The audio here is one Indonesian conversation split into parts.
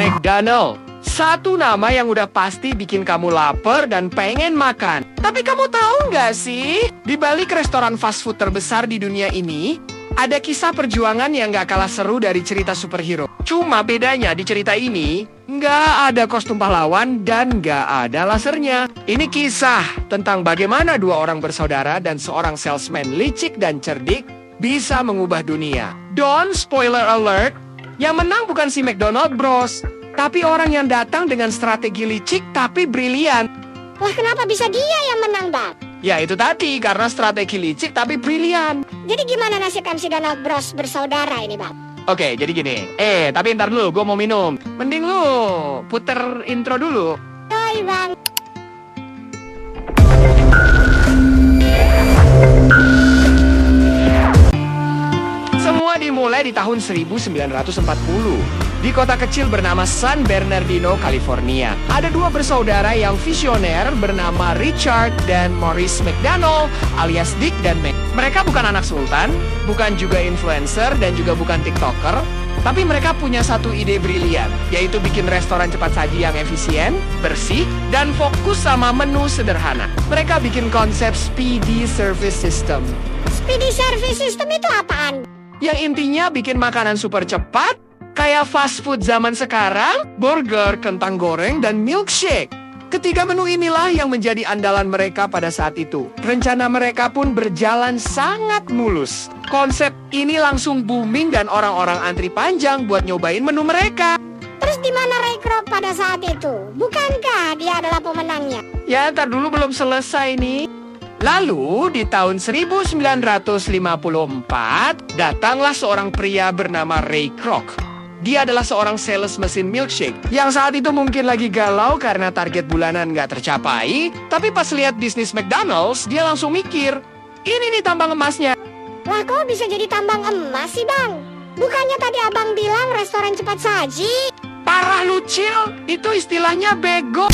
McDonald. Satu nama yang udah pasti bikin kamu lapar dan pengen makan. Tapi kamu tahu nggak sih, di balik restoran fast food terbesar di dunia ini, ada kisah perjuangan yang nggak kalah seru dari cerita superhero. Cuma bedanya di cerita ini, nggak ada kostum pahlawan dan nggak ada lasernya. Ini kisah tentang bagaimana dua orang bersaudara dan seorang salesman licik dan cerdik bisa mengubah dunia. Don't spoiler alert, yang menang bukan si McDonald Bros, tapi orang yang datang dengan strategi licik tapi brilian. Wah, kenapa bisa dia yang menang, Bang? Ya itu tadi, karena strategi licik tapi brilian. Jadi gimana nasib MC Donald Bros bersaudara ini, Bang? Oke, jadi gini. Tapi ntar dulu, gue mau minum. Mending lu puter intro dulu. Yoi, Bang. Semua dimulai di tahun 1940. Di kota kecil bernama San Bernardino, California. Ada dua bersaudara yang visioner bernama Richard dan Maurice McDonald alias Dick dan Mac. Mereka bukan anak sultan, bukan juga influencer dan juga bukan TikToker. Tapi mereka punya satu ide brilian, yaitu bikin restoran cepat saji yang efisien, bersih, dan fokus sama menu sederhana. Mereka bikin konsep Speedy Service System. Speedy Service System itu apaan? Yang intinya bikin makanan super cepat, kayak fast food zaman sekarang, burger, kentang goreng, dan milkshake. Ketiga menu inilah yang menjadi andalan mereka pada saat itu. Rencana mereka pun berjalan sangat mulus. Konsep ini langsung booming dan orang-orang antri panjang buat nyobain menu mereka. Terus di mana Ray Kroc pada saat itu? Bukankah dia adalah pemenangnya? Ya, ntar dulu belum selesai nih. Lalu, di tahun 1954, datanglah seorang pria bernama Ray Kroc. Dia adalah seorang sales mesin milkshake yang saat itu mungkin lagi galau karena target bulanan nggak tercapai. Tapi pas lihat bisnis McDonald's, dia langsung mikir, ini nih tambang emasnya. Lah, kok bisa jadi tambang emas sih, Bang? Bukannya tadi abang bilang restoran cepat saji? Parah lu, Cil. Itu istilahnya bego.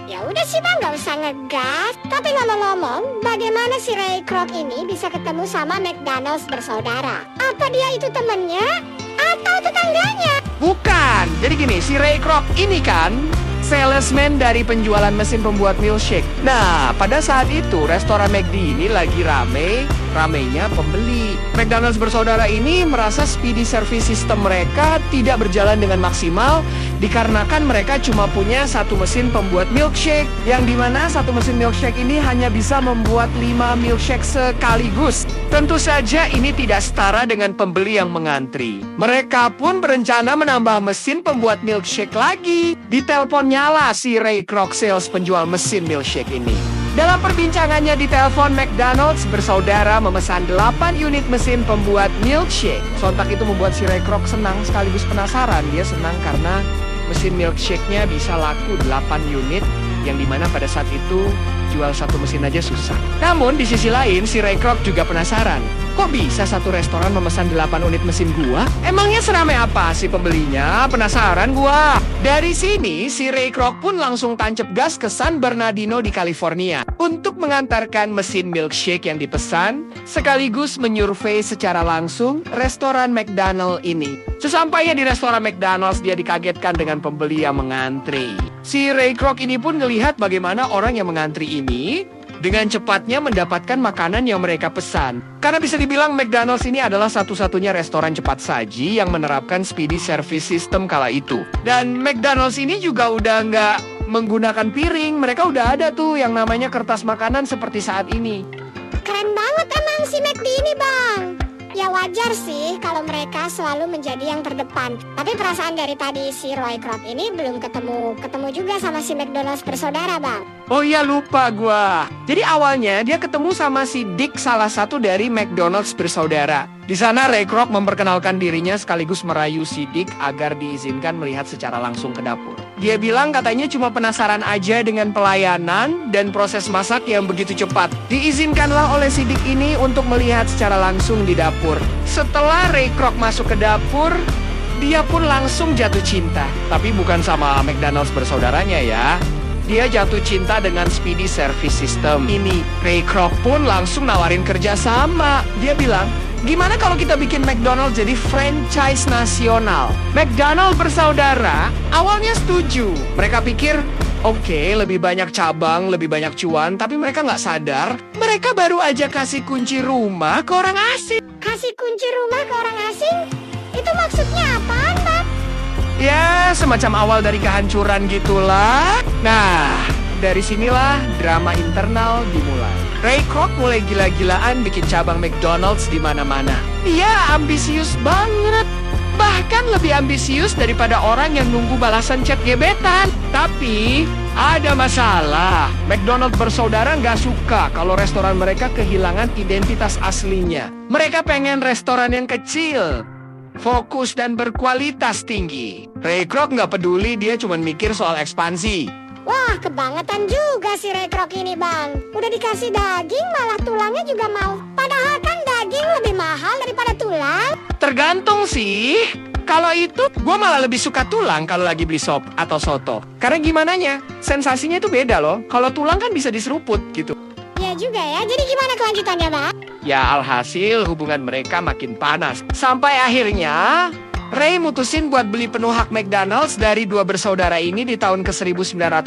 Ya udah sih, Bang, nggak usah ngegas. Tapi ngomong-ngomong, bagaimana si Ray Kroc ini bisa ketemu sama McDonald's bersaudara? Apa dia itu temennya? Atau tetangganya? Bukan. Jadi gini, si Ray Kroc ini kan salesman dari penjualan mesin pembuat milkshake. Nah, pada saat itu restoran McD ini lagi ramenya pembeli. McDonald's bersaudara ini merasa speedy service system mereka tidak berjalan dengan maksimal dikarenakan mereka cuma punya satu mesin pembuat milkshake, yang dimana satu mesin milkshake ini hanya bisa membuat 5 milkshake sekaligus. Tentu saja ini tidak setara dengan pembeli yang mengantri. Mereka pun berencana menambah mesin pembuat milkshake lagi. Diteleponnya lah si Ray Kroc, sales penjual mesin milkshake ini. Dalam perbincangannya di telepon, McDonald's bersaudara memesan 8 unit mesin pembuat milkshake. Sontak itu membuat si Ray Kroc senang sekaligus penasaran. Dia senang karena mesin milkshake-nya bisa laku 8 unit, yang dimana pada saat itu jual satu mesin aja susah. Namun di sisi lain si Ray Kroc juga penasaran, kok bisa satu restoran memesan 8 unit mesin gua? Emangnya seramai apa sih pembelinya? Penasaran gua. Dari sini si Ray Kroc pun langsung tancap gas ke San Bernardino di California untuk mengantarkan mesin milkshake yang dipesan, sekaligus menyurvei secara langsung restoran McDonald ini. Sesampainya di restoran McDonald's, dia dikagetkan dengan pembeli yang mengantri. Si Ray Kroc ini pun melihat bagaimana orang yang mengantri ini dengan cepatnya mendapatkan makanan yang mereka pesan. Karena bisa dibilang McDonald's ini adalah satu-satunya restoran cepat saji yang menerapkan speedy service system kala itu. Dan McDonald's ini juga udah nggak menggunakan piring. Mereka udah ada tuh yang namanya kertas makanan seperti saat ini. Keren banget emang si McD ini, Bang. Ya wajar sih kalau mereka selalu menjadi yang terdepan. Tapi perasaan dari tadi si Ray Kroc ini belum ketemu juga sama si McDonald's bersaudara, Bang. Oh iya, lupa gua. Jadi awalnya dia ketemu sama si Dick, salah satu dari McDonald's bersaudara. Di sana Ray Kroc memperkenalkan dirinya sekaligus merayu si Dick agar diizinkan melihat secara langsung ke dapur. Dia bilang katanya cuma penasaran aja dengan pelayanan dan proses masak yang begitu cepat. Diizinkanlah oleh si Dick ini untuk melihat secara langsung di dapur. Setelah Ray Kroc masuk ke dapur, dia pun langsung jatuh cinta. Tapi bukan sama McDonald's bersaudaranya ya. Dia jatuh cinta dengan speedy service system ini. Ray Kroc pun langsung nawarin kerja sama. Dia bilang, Gimana kalau kita bikin McDonald's jadi franchise nasional? McDonald's bersaudara awalnya setuju. Mereka pikir, oke, lebih banyak cabang, lebih banyak cuan, tapi mereka nggak sadar, mereka baru aja kasih kunci rumah ke orang asing. Kasih kunci rumah ke orang asing? Itu maksudnya apaan, Bang? Ya, semacam awal dari kehancuran gitulah. Nah, dari sinilah drama internal dimulai. Ray Kroc mulai gila-gilaan bikin cabang McDonald's di mana-mana. Dia ambisius banget. Bahkan lebih ambisius daripada orang yang nunggu balasan chat gebetan. Tapi, ada masalah. McDonald's bersaudara nggak suka kalau restoran mereka kehilangan identitas aslinya. Mereka pengen restoran yang kecil, fokus dan berkualitas tinggi. Ray Kroc nggak peduli, dia cuma mikir soal ekspansi. Wah, kebangetan juga si Ray Kroc ini, Bang. Udah dikasih daging, malah tulangnya juga mau. Padahal kan daging lebih mahal daripada tulang. Tergantung sih. Kalau itu, gue malah lebih suka tulang kalau lagi beli sop atau soto. Karena gimananya, sensasinya itu beda loh. Kalau tulang kan bisa diseruput gitu. Ya juga ya, jadi gimana kelanjutannya, Bang? Ya alhasil hubungan mereka makin panas. Sampai akhirnya Ray mutusin buat beli penuh hak McDonald's dari dua bersaudara ini di tahun ke-1961.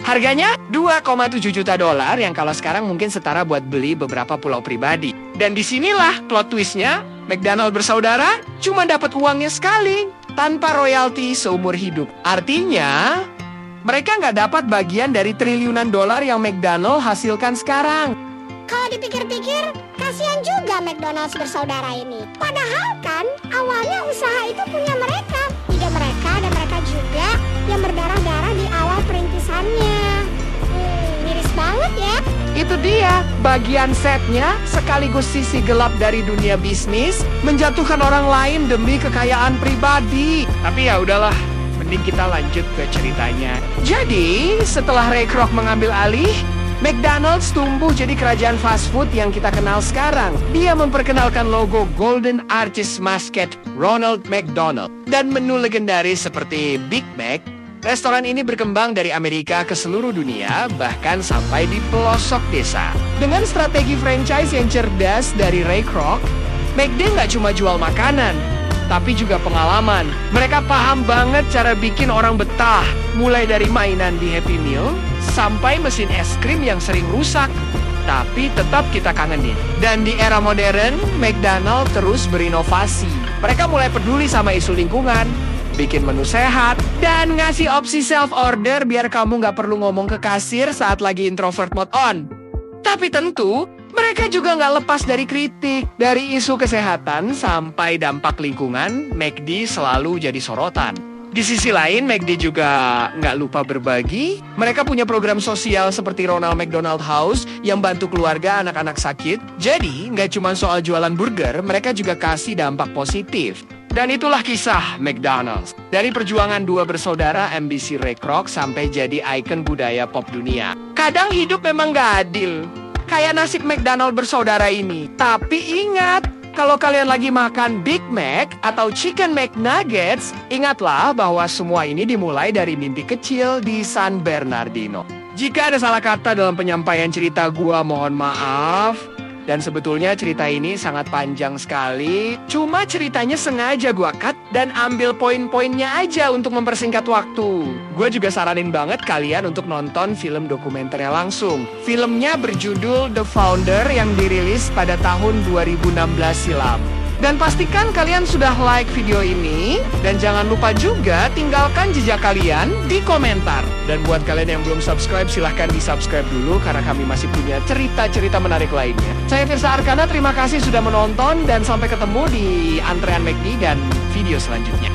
Harganya $2,7 juta yang kalau sekarang mungkin setara buat beli beberapa pulau pribadi. Dan disinilah plot twistnya, McDonald's bersaudara cuma dapat uangnya sekali, tanpa royalti seumur hidup. Artinya, mereka nggak dapat bagian dari triliunan dolar yang McDonald's hasilkan sekarang. Kalau dipikir-pikir, kasihan juga McDonald's bersaudara ini. Padahal kan, awalnya usaha itu punya mereka. Ide mereka dan mereka juga yang berdarah-darah di awal perintisannya. Miris banget ya. Itu dia, bagian setnya sekaligus sisi gelap dari dunia bisnis, menjatuhkan orang lain demi kekayaan pribadi. Tapi ya udahlah, mending kita lanjut ke ceritanya. Jadi, setelah Ray Kroc mengambil alih, McDonald's tumbuh jadi kerajaan fast food yang kita kenal sekarang. Dia memperkenalkan logo Golden Arches mascot Ronald McDonald dan menu legendaris seperti Big Mac. Restoran ini berkembang dari Amerika ke seluruh dunia, bahkan sampai di pelosok desa. Dengan strategi franchise yang cerdas dari Ray Kroc, McD nggak cuma jual makanan, tapi juga pengalaman. Mereka paham banget cara bikin orang betah, mulai dari mainan di Happy Meal, sampai mesin es krim yang sering rusak, tapi tetap kita kangenin. Dan di era modern, McDonald's terus berinovasi. Mereka mulai peduli sama isu lingkungan, bikin menu sehat, dan ngasih opsi self-order biar kamu nggak perlu ngomong ke kasir saat lagi introvert mode on. Tapi tentu, mereka juga nggak lepas dari kritik. Dari isu kesehatan sampai dampak lingkungan, McD selalu jadi sorotan. Di sisi lain, McD juga nggak lupa berbagi. Mereka punya program sosial seperti Ronald McDonald House yang bantu keluarga anak-anak sakit. Jadi, nggak cuma soal jualan burger, mereka juga kasih dampak positif. Dan itulah kisah McDonald's. Dari perjuangan dua bersaudara, ambisi Ray Kroc sampai jadi ikon budaya pop dunia. Kadang hidup memang nggak adil, kayak nasib McDonald's bersaudara ini. Tapi ingat, kalau kalian lagi makan Big Mac atau Chicken McNuggets, ingatlah bahwa semua ini dimulai dari mimpi kecil di San Bernardino. Jika ada salah kata dalam penyampaian cerita gua, mohon maaf. Dan sebetulnya cerita ini sangat panjang sekali. Cuma ceritanya sengaja gua cut dan ambil poin-poinnya aja untuk mempersingkat waktu. Gue juga saranin banget kalian untuk nonton film dokumenternya langsung. Filmnya berjudul The Founder yang dirilis pada tahun 2016 silam. Dan pastikan kalian sudah like video ini. Dan jangan lupa juga tinggalkan jejak kalian di komentar. Dan buat kalian yang belum subscribe, silahkan di-subscribe dulu karena kami masih punya cerita-cerita menarik lainnya. Saya Firsa Arkana, terima kasih sudah menonton dan sampai ketemu di antrean McD dan video selanjutnya.